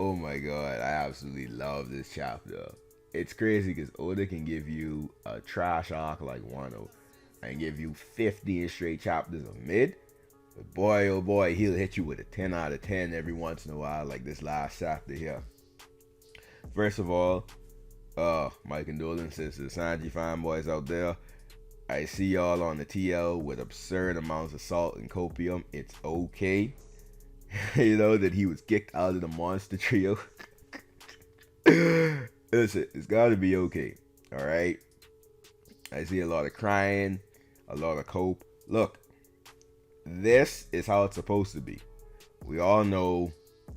Oh my god, I absolutely love this chapter. It's crazy because Oda can give you a trash arc like Wano and give you 50 straight chapters of mid. But boy, oh boy, he'll hit you with a 10 out of 10 every once in a while, like this last chapter here. First of all, my condolences to the Sanji fanboys out there. I see y'all on the TL with absurd amounts of salt and copium. It's okay. You know that he was kicked out of the monster trio. Listen, it's gotta be okay. Alright? I see a lot of crying, a lot of cope. Look, this is how it's supposed to be. We all know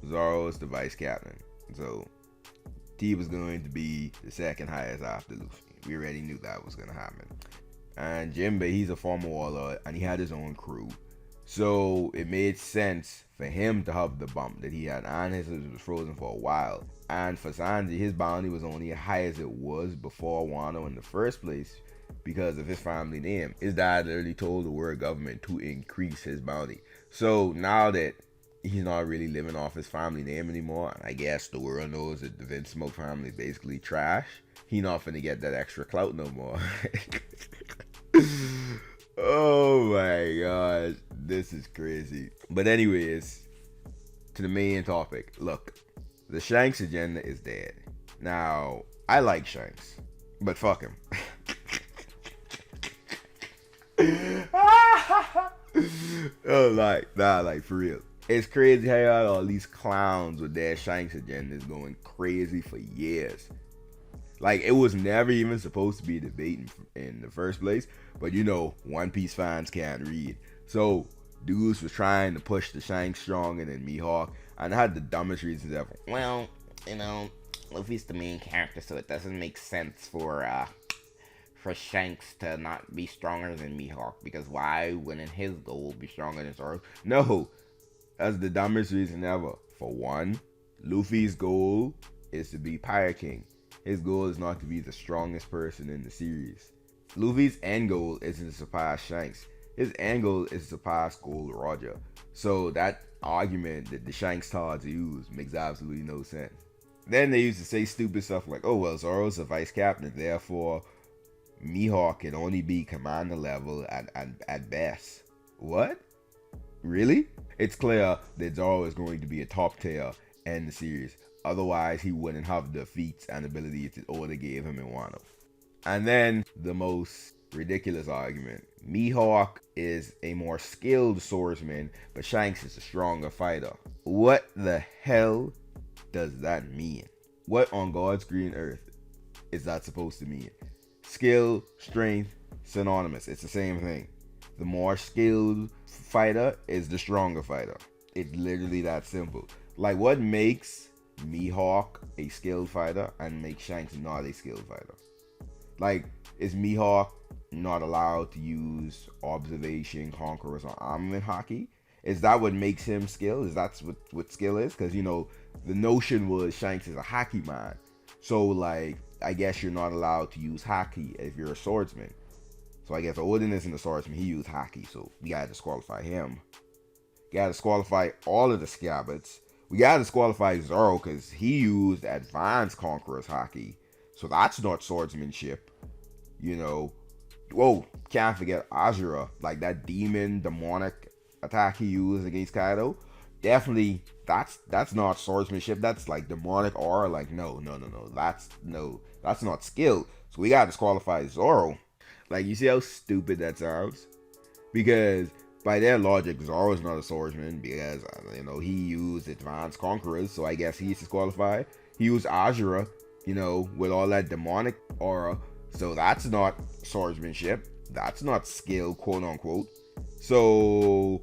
Zoro is the vice captain. So T was going to be the second highest after Luffy. We already knew that was gonna happen. And Jinbei, he's a former warlord and he had his own crew. So it made sense for him to have the bump that he had, and his was frozen for a while. And for Sanji, his bounty was only as high as it was before Wano in the first place because of his family name. His dad literally told the world government to increase his bounty. So now that he's not really living off his family name anymore, and I guess the world knows that the Vince Smoke family is basically trash, he not finna get that extra clout no more. Oh my gosh, this is crazy. But anyways, to the main topic. Look, the Shanks agenda is dead. Now, I like Shanks, but fuck him. Oh, like for real. It's crazy how y'all all these clowns with their Shanks agendas going crazy for years. Like, it was never even supposed to be a debate in the first place. But you know, One Piece fans can't read. So, dudes was trying to push the Shanks stronger than MIHAWK. And I had the dumbest reasons ever. Well, you know, Luffy's the main character, so it doesn't make sense for Shanks to not be stronger than MIHAWK. Because why wouldn't his goal be stronger than Zoro's? No, that's the dumbest reason ever. For one, Luffy's goal is to be Pirate King. His goal is not to be the strongest person in the series. Luffy's end goal isn't to surpass Shanks. His end goal is to surpass Gold Roger. So that argument that the Shanks taught to use makes absolutely no sense. Then they used to say stupid stuff like, oh well, Zoro's a vice captain, therefore MIHAWK can only be commander level at best. What? Really? It's clear that Zoro is going to be a top tier in the series. Otherwise, he wouldn't have the feats and abilities that Oda gave him in Wano. And then the most ridiculous argument. MIHAWK is a more skilled swordsman, but Shanks is a stronger fighter. What the hell does that mean? What on God's green earth is that supposed to mean? Skill, strength, synonymous. It's the same thing. The more skilled fighter is the stronger fighter. It's literally that simple. Like, what makes MIHAWK a skilled fighter and makes Shanks not a skilled fighter? Like, is MIHAWK not allowed to use observation, conquerors, or armament hockey? Is that what makes him skilled? Is that what skill is? Because, you know, the notion was Shanks is a hockey man. So, like, I guess you're not allowed to use hockey if you're a swordsman. So I guess Odin isn't a swordsman, he used hockey, so we gotta disqualify him. Gotta disqualify all of the scabbards. We gotta disqualify Zoro because he used advanced conquerors hockey. So that's not swordsmanship. You know. Whoa, can't forget Azura. Like that demonic attack he used against Kaido. Definitely that's not swordsmanship. That's like demonic aura. Like no. That's not skill. So we gotta disqualify Zoro. Like, you see how stupid that sounds? Because by their logic, Zoro is not a swordsman because, you know, he used advanced conquerors, so I guess he's disqualified. He used Azura, you know, with all that demonic aura, so that's not swordsmanship. That's not skill, quote unquote. So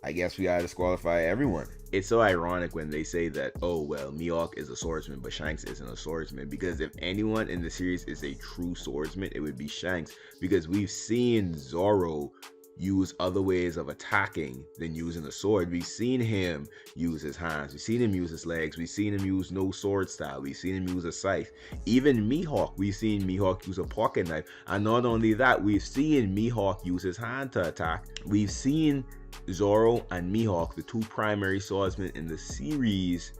I guess we gotta disqualify everyone. It's so ironic when they say that, oh well, MIHAWK is a swordsman, but Shanks isn't a swordsman. Because if anyone in the series is a true swordsman, it would be Shanks. Because we've seen Zoro use other ways of attacking than using a sword. We've seen him use his hands. We've seen him use his legs. We've seen him use no sword style. We've seen him use a scythe. Even MIHAWK, we've seen MIHAWK use a pocket knife. And not only that, we've seen MIHAWK use his hand to attack. We've seen Zoro and MIHAWK, the two primary swordsmen in the series,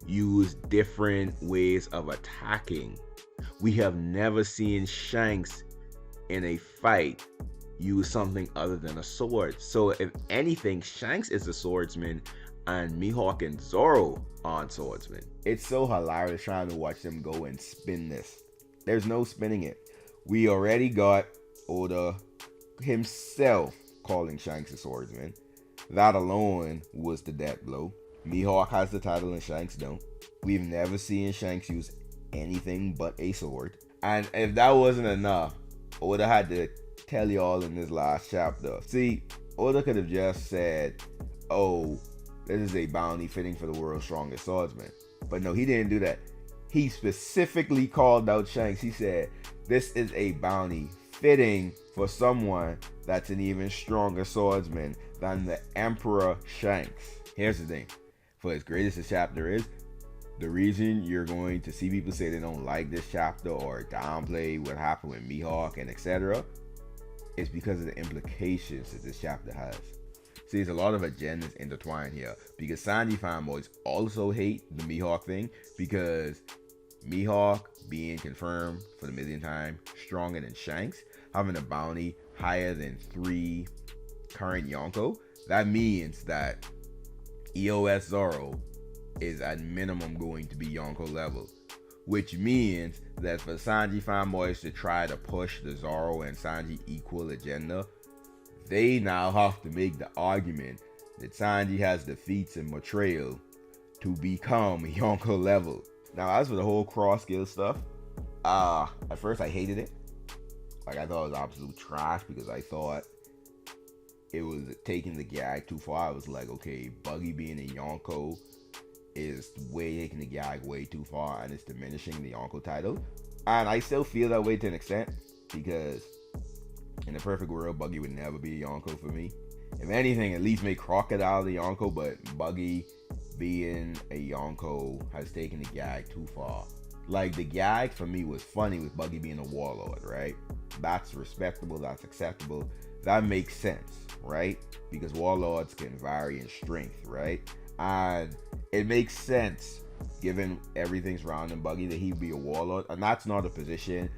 use different ways of attacking. We have never seen Shanks in a fight use something other than a sword. So if anything, Shanks is a swordsman and Mihawk and Zoro aren't swordsmen. It's so hilarious trying to watch them go and spin this. There's no spinning it. We already got Oda himself calling Shanks a swordsman. That alone was the death blow. Mihawk has the title and Shanks don't. We've never seen Shanks use anything but a sword. And if that wasn't enough, Oda had to tell y'all in this last chapter. See, Oda could have just said, oh, this is a bounty fitting for the world's strongest swordsman. But no, he didn't do that. He specifically called out Shanks. He said, this is a bounty fitting for someone that's an even stronger swordsman than the Emperor Shanks. Here's the thing. For as great as this chapter is, the reason you're going to see people say they don't like this chapter or downplay what happened with Mihawk and etc. is because of the implications that this chapter has. See, there's a lot of agendas intertwined here because Sanji fanboys also hate the Mihawk thing because Mihawk being confirmed for the millionth time stronger than Shanks, having a bounty higher than 3 current Yonko, that means that EOS Zoro is at minimum going to be Yonko level, which means that for Sanji fanboys to try to push the Zoro and Sanji equal agenda, they now have to make the argument that Sanji has the feats and betrayal to become Yonko level. Now, as for the whole cross skill stuff, at first I hated it. Like, I thought it was absolute trash because I thought it was taking the gag too far. I was like, okay, Buggy being a Yonko is way taking the gag way too far and it's diminishing the Yonko title. And I still feel that way to an extent because in a perfect world, Buggy would never be a Yonko for me. If anything, at least make Crocodile the Yonko, but Buggy being a Yonko has taken the gag too far. Like, the gag for me was funny with Buggy being a warlord, right? That's respectable, that's acceptable. That makes sense, right? Because warlords can vary in strength, right? And it makes sense given everything surrounding Buggy that he'd be a warlord. And that's not a position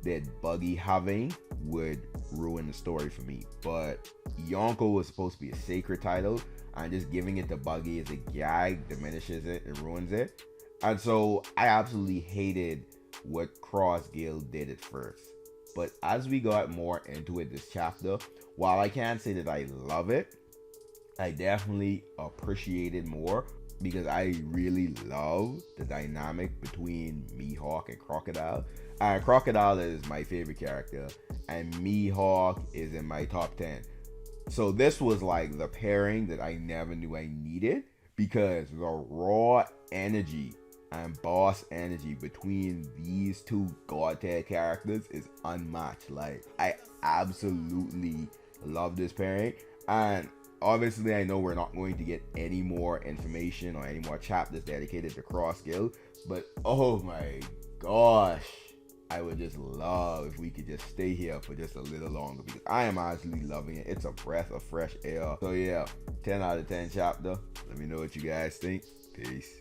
that Buggy having would ruin the story for me. But Yonko was supposed to be a sacred title, and just giving it to Buggy as a gag diminishes it and ruins it. And so I absolutely hated what Cross Guild did at first. But as we got more into it this chapter, while I can't say that I love it, I definitely appreciate it more because I really love the dynamic between Mihawk and Crocodile. And Crocodile is my favorite character, and Mihawk is in my top 10. So this was like the pairing that I never knew I needed because the raw energy and boss energy between these two god tier characters is unmatched. Like, I absolutely love this pairing. And obviously I know we're not going to get any more information or any more chapters dedicated to Cross Guild, but oh my gosh, I would just love if we could just stay here for just a little longer because I am absolutely loving it. It's a breath of fresh air. So yeah, 10 out of 10 chapter. Let me know what you guys think. Peace.